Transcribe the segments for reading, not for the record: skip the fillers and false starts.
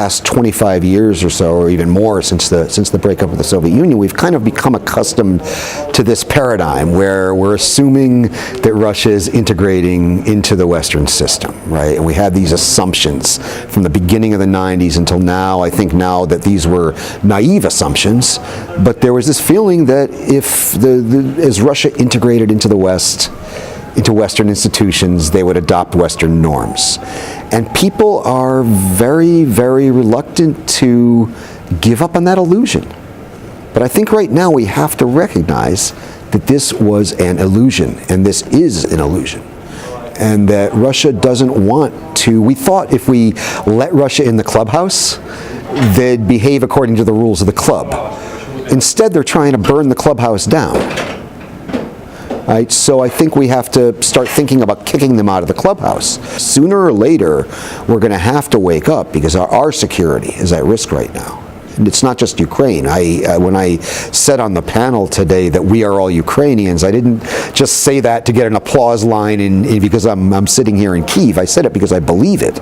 past 25 years or so, or even more since the breakup of the Soviet Union, we've kind of become accustomed to this paradigm where we're assuming that Russia is integrating into the Western system, right? And we have these assumptions from the beginning of the 90s until now. I think now that these were naive assumptions, but there was this feeling that if as Russia integrated into the West, into Western institutions, they would adopt Western norms. And people are very, very reluctant to give up on that illusion. But I think right now we have to recognize that this was an illusion, and this is an illusion. And that Russia doesn't want to, we thought if we let Russia in the clubhouse, they'd behave according to the rules of the club. Instead, they're trying to burn the clubhouse down. Right? So I think we have to start thinking about kicking them out of the clubhouse. Sooner or later, we're going to have to wake up because our security is at risk right now. And it's not just Ukraine. When I said on the panel today that we are all Ukrainians, I didn't just say that to get an applause line because I'm sitting here in Kyiv. I said it because I believe it.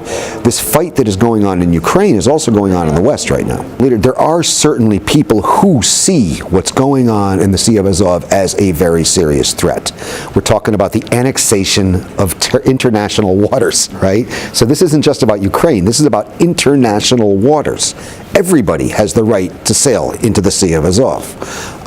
This fight that is going on in Ukraine is also going on in the West right now. There are certainly people who see what's going on in the Sea of Azov as a very serious threat. We're talking about the annexation of international waters, right? So this isn't just about Ukraine. This is about international waters. Everybody has the right to sail into the Sea of Azov.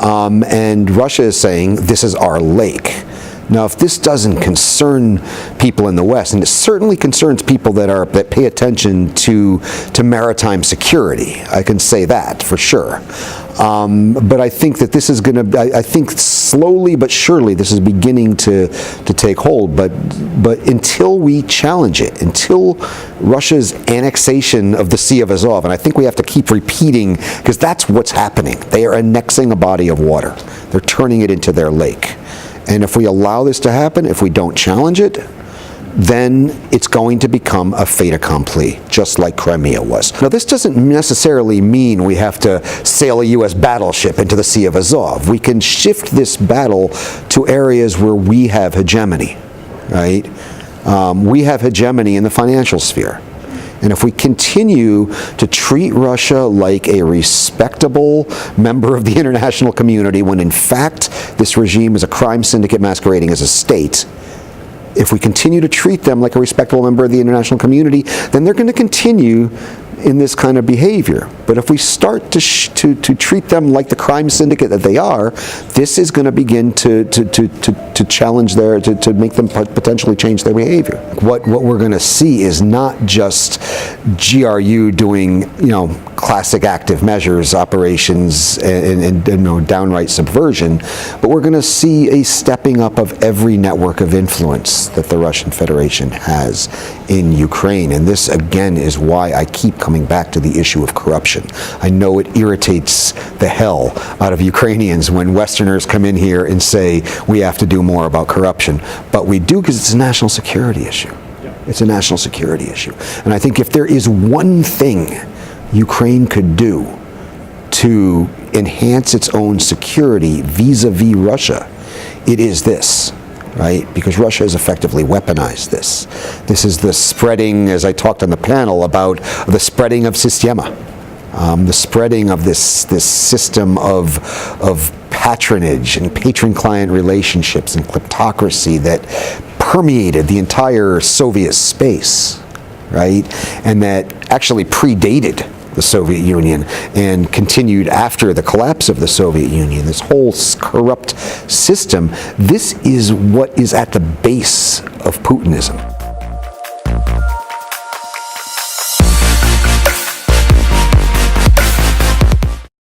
And Russia is saying, this is our lake. Now, if this doesn't concern people in the West, and it certainly concerns people that pay attention to maritime security, I can say that for sure. But I think that this is going to, I think slowly but surely this is beginning to take hold. But until we challenge it, until Russia's annexation of the Sea of Azov, and I think we have to keep repeating, because that's what's happening. They are annexing a body of water. They're turning it into their lake. And if we allow this to happen, if we don't challenge it, then it's going to become a fait accompli, just like Crimea was. Now, this doesn't necessarily mean we have to sail a U.S. battleship into the Sea of Azov. We can shift this battle to areas where we have hegemony, right? We have hegemony in the financial sphere. And if we continue to treat Russia like a respectable member of the international community, when in fact this regime is a crime syndicate masquerading as a state, if we continue to treat them like a respectable member of the international community, then they're going to continue in this kind of behavior. But if we start to treat them like the crime syndicate that they are, this is going to begin to challenge to make them potentially change their behavior. What we're going to see is not just GRU doing, classic active measures, operations, and downright subversion, but we're going to see a stepping up of every network of influence that the Russian Federation has in Ukraine. And this, again, is why I keep coming back to the issue of corruption. I know it irritates the hell out of Ukrainians when Westerners come in here and say we have to do more about corruption, but we do because it's a national security issue. It's a national security issue. And I think if there is one thing Ukraine could do to enhance its own security vis-a-vis Russia, it is this. Right? Because Russia has effectively weaponized this. This is the spreading, as I talked on the panel, about the spreading of Systema, the spreading of this system of patronage and patron-client relationships and kleptocracy that permeated the entire Soviet space, right? And that actually predated the Soviet Union and continued after the collapse of the Soviet Union. This whole corrupt system, this is what is at the base of Putinism.